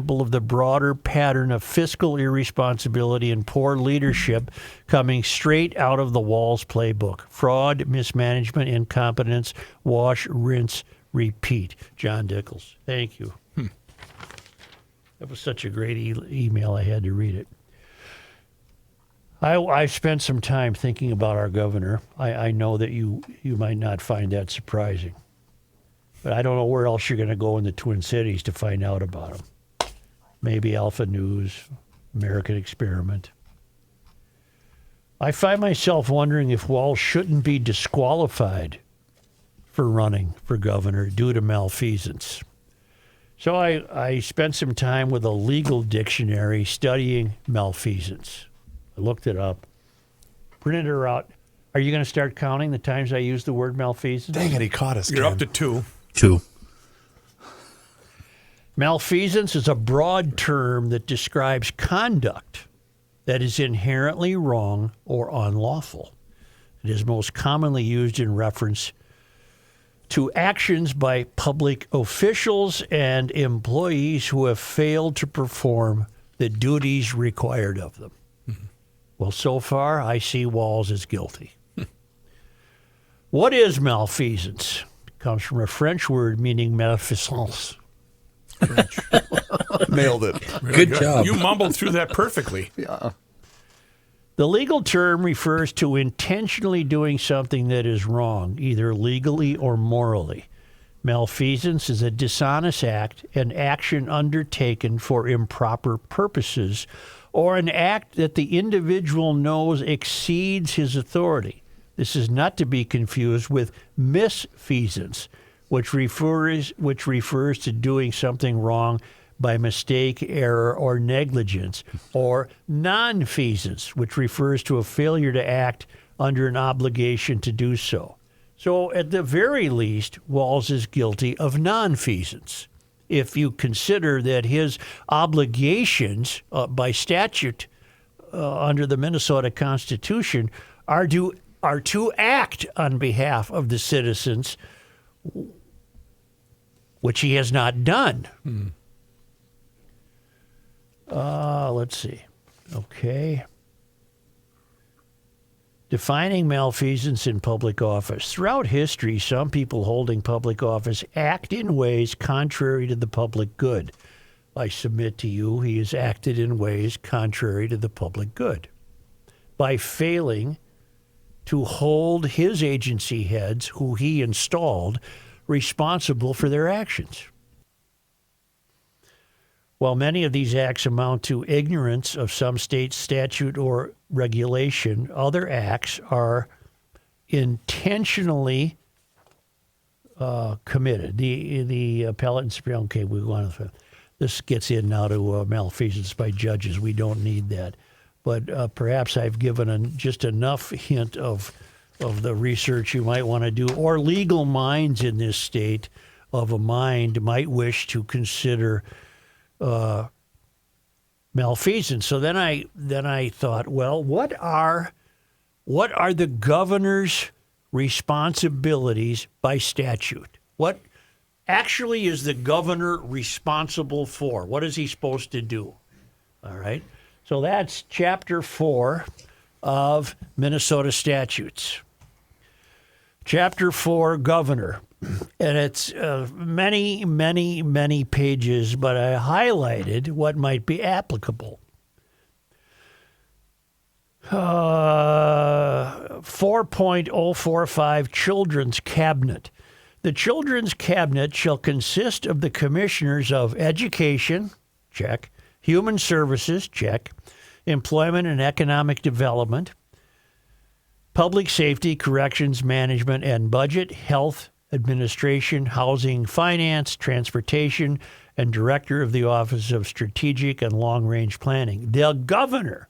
example of the broader pattern of fiscal irresponsibility and poor leadership coming straight out of the Walz playbook. Fraud, mismanagement, incompetence, wash, rinse, repeat. John Dickles. Thank you. That was such a great email, I had to read it. I spent some time thinking about our governor. I know that you might not find that surprising. But I don't know where else you're going to go in the Twin Cities to find out about him. Maybe Alpha News, American Experiment. I find myself wondering if Walz shouldn't be disqualified for running for governor due to malfeasance. So I spent some time with a legal dictionary studying malfeasance. I looked it up, printed her out. Are you going to start counting the times I used the word malfeasance? Dang it, he caught us. You're up to 2. 2. Malfeasance is a broad term that describes conduct that is inherently wrong or unlawful. It is most commonly used in reference to actions by public officials and employees who have failed to perform the duties required of them. Mm-hmm. Well, so far, I see Walz as guilty. What is malfeasance? It comes from a French word meaning malfeasance. Nailed it. Really good job. You mumbled through that perfectly. Yeah. The legal term refers to intentionally doing something that is wrong, either legally or morally. Malfeasance is a dishonest act, an action undertaken for improper purposes, or an act that the individual knows exceeds his authority. This is not to be confused with misfeasance, which refers to doing something wrong by mistake, error, or negligence, or nonfeasance, which refers to a failure to act under an obligation to do so. So at the very least, Walz is guilty of nonfeasance. If you consider that his obligations by statute under the Minnesota Constitution are to act on behalf of the citizens, which he has not done. Let's see. Okay. Defining malfeasance in public office. Throughout history, some people holding public office act in ways contrary to the public good. I submit to you, he has acted in ways contrary to the public good by failing to hold his agency heads, who he installed, responsible for their actions. While many of these acts amount to ignorance of some state statute or regulation, other acts are intentionally committed. The appellate and Supreme. Okay, we want to. This gets in now to malfeasance by judges. We don't need that, but perhaps I've given just enough hint of the research you might want to do, or legal minds in this state of a mind might wish to consider malfeasance. So then I thought, well, what are the governor's responsibilities by statute? What actually is the governor responsible for? What is he supposed to do? All right. So that's Chapter 4 of Minnesota statutes. Chapter 4, Governor. And it's many, many, many pages, but I highlighted what might be applicable. 4.045 Children's Cabinet. The Children's Cabinet shall consist of the commissioners of Education, check, Human Services, check, Employment and Economic Development, Public Safety, Corrections, Management, and Budget, Health, Administration, Housing, Finance, Transportation, and Director of the Office of Strategic and Long-Range Planning. The governor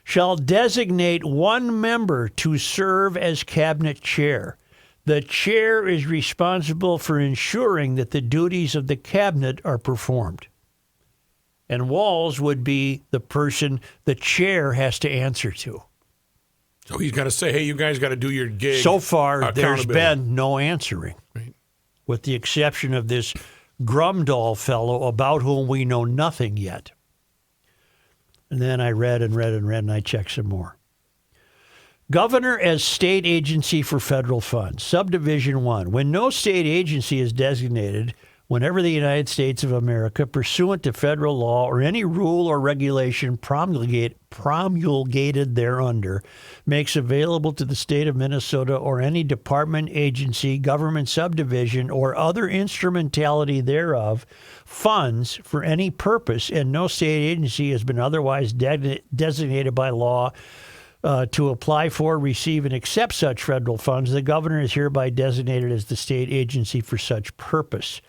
shall designate one member to serve as cabinet chair. The chair is responsible for ensuring that the duties of the cabinet are performed. And Walz would be the person the chair has to answer to. So he's got to say, hey, you guys got to do your gig. So far, there's been no answering, right, with the exception of this Grumdahl fellow about whom we know nothing yet. And then I read and read and read, and I checked some more. Governor as state agency for federal funds. Subdivision 1. When no state agency is designated, whenever the United States of America, pursuant to federal law or any rule or regulation promulgated thereunder, makes available to the state of Minnesota or any department, agency, government subdivision, or other instrumentality thereof, funds for any purpose, and no state agency has been otherwise designated by law to apply for, receive, and accept such federal funds, the governor is hereby designated as the state agency for such purpose.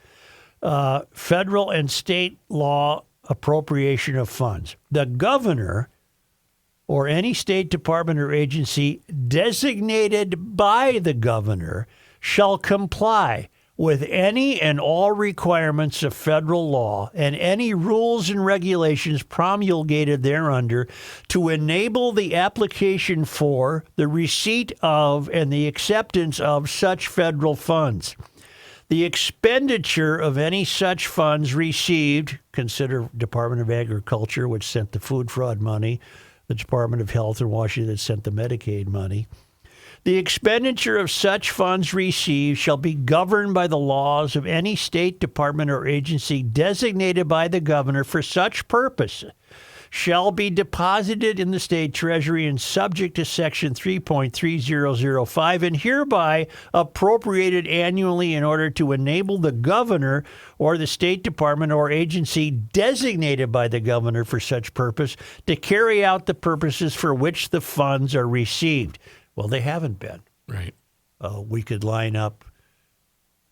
Federal and state law appropriation of funds. The governor or any state department or agency designated by the governor shall comply with any and all requirements of federal law and any rules and regulations promulgated thereunder to enable the application for, the receipt of, and the acceptance of such federal funds. The expenditure of any such funds received, consider Department of Agriculture, which sent the food fraud money, the Department of Health in Washington that sent the Medicaid money. The expenditure of such funds received shall be governed by the laws of any state department or agency designated by the governor for such purpose, shall be deposited in the state treasury and subject to section 3.3005 and hereby appropriated annually in order to enable the governor or the state department or agency designated by the governor for such purpose to carry out the purposes for which the funds are received. Well, they haven't been. Right. We could line up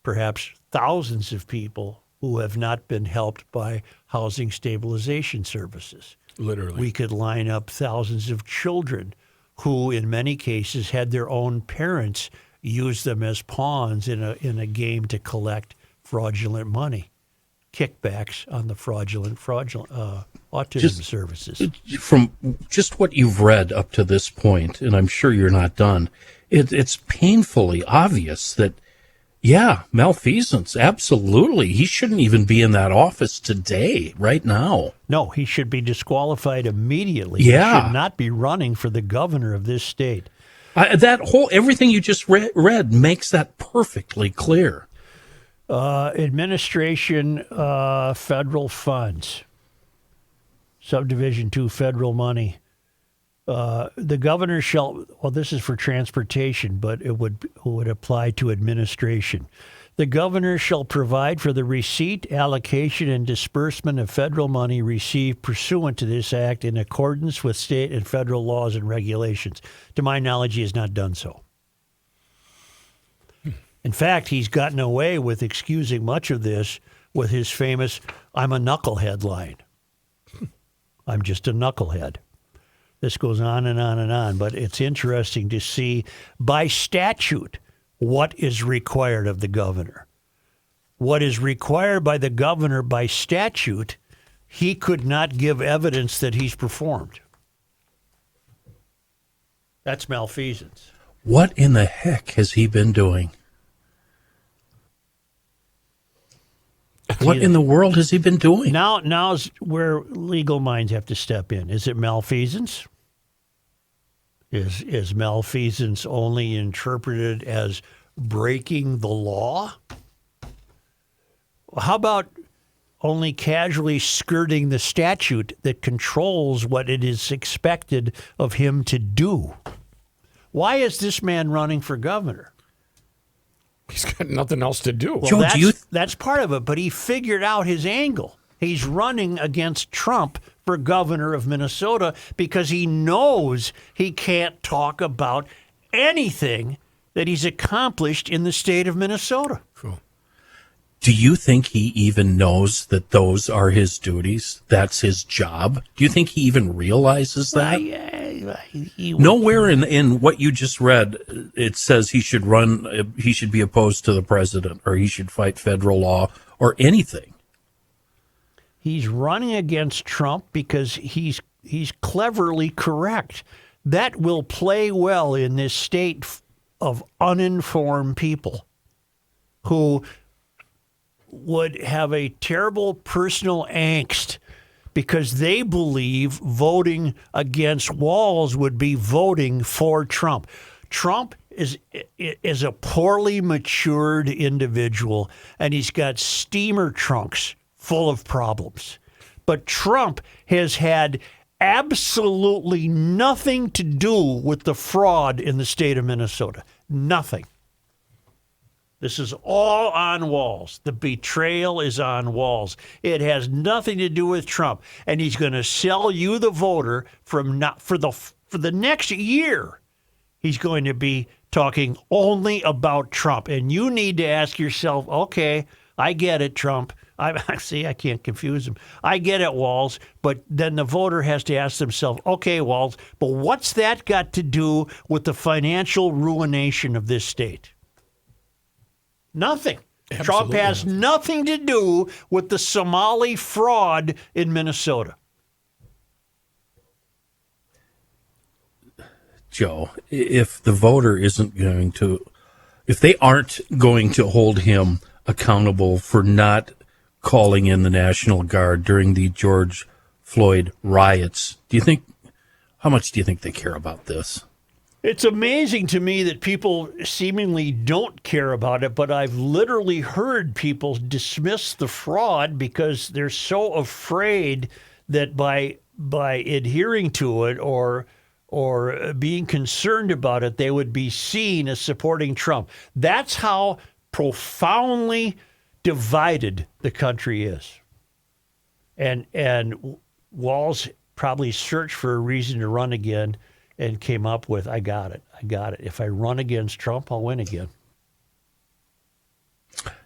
perhaps thousands of people who have not been helped by housing stabilization services. Literally. We could line up thousands of children who, in many cases, had their own parents use them as pawns in a game to collect fraudulent money, kickbacks on the fraudulent autism services. From just what you've read up to this point, and I'm sure you're not done, it's painfully obvious that, yeah, malfeasance, absolutely. He shouldn't even be in that office today, right now. No, he should be disqualified immediately. Yeah. He should not be running for the governor of this state. Everything you just read makes that perfectly clear. Administration, federal funds, Subdivision 2, federal money. The governor shall, well, this is for transportation, but it would apply to administration. The governor shall provide for the receipt, allocation, and disbursement of federal money received pursuant to this act in accordance with state and federal laws and regulations. To my knowledge, he has not done so. In fact, he's gotten away with excusing much of this with his famous, "I'm a knucklehead" line. I'm just a knucklehead. This goes on and on and on, but it's interesting to see by statute what is required of the governor. What is required by the governor by statute, he could not give evidence that he's performed. That's malfeasance. What in the heck has he been doing? What in the world has he been doing? Now's where legal minds have to step in. Is it malfeasance? Is malfeasance only interpreted as breaking the law? How about only casually skirting the statute that controls what it is expected of him to do? Why is this man running for governor? He's got nothing else to do. Well, Joe, that's part of it, but he figured out his angle. He's running against Trump for governor of Minnesota because he knows he can't talk about anything that he's accomplished in the state of Minnesota. Cool. Do you think he even knows that those are his duties? That's his job? Do you think he even realizes that? Nowhere in what you just read, it says he should be opposed to the president, or he should fight federal law, or anything. He's running against Trump because he's cleverly correct. That will play well in this state of uninformed people who would have a terrible personal angst because they believe voting against Walz would be voting for Trump. Trump is a poorly matured individual, and he's got steamer trunks full of problems. But Trump has had absolutely nothing to do with the fraud in the state of Minnesota. Nothing. This is all on Walz. The betrayal is on Walz. It has nothing to do with Trump, and he's going to sell you, the voter, for the next year. He's going to be talking only about Trump, and you need to ask yourself, okay, I get it, Trump. I see, I can't confuse him. I get it, Walz, but then the voter has to ask themselves, okay, Walz, but what's that got to do with the financial ruination of this state? Nothing. Absolutely Trump has nothing to do with the Somali fraud in Minnesota. Joe, if the voter isn't going to, if they aren't going to hold him accountable for not calling in the National Guard during the George Floyd riots, how much do you think they care about this? It's amazing to me that people seemingly don't care about it, but I've literally heard people dismiss the fraud because they're so afraid that by adhering to it or being concerned about it, they would be seen as supporting Trump. That's how profoundly divided the country is. And Walz probably searched for a reason to run again and came up with, I got it. If I run against Trump, I'll win again.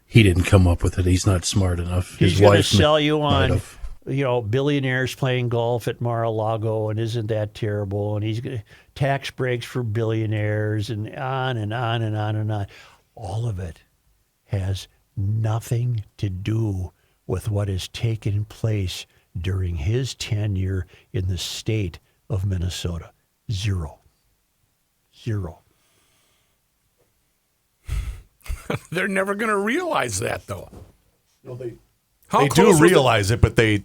He didn't come up with it. He's not smart enough. He's going to sell you on, billionaires playing golf at Mar-a-Lago, and isn't that terrible? And he's going to tax breaks for billionaires, and on and on and on and on. All of it has nothing to do with what has taken place during his tenure in the state of Minnesota. Zero. They're never going to realize that, though. They do realize it, but they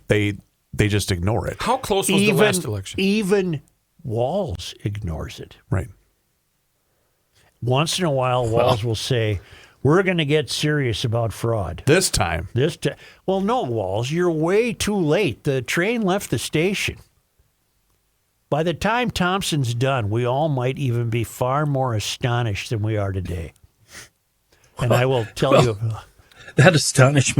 just ignore it. How close was the last election? Even Walz ignores it. Right. Once in a while, Walz will say, we're going to get serious about fraud. This time. Well, no, Walz, you're way too late. The train left the station. By the time Thompson's done, we all might even be far more astonished than we are today. And I will tell you... That astonishment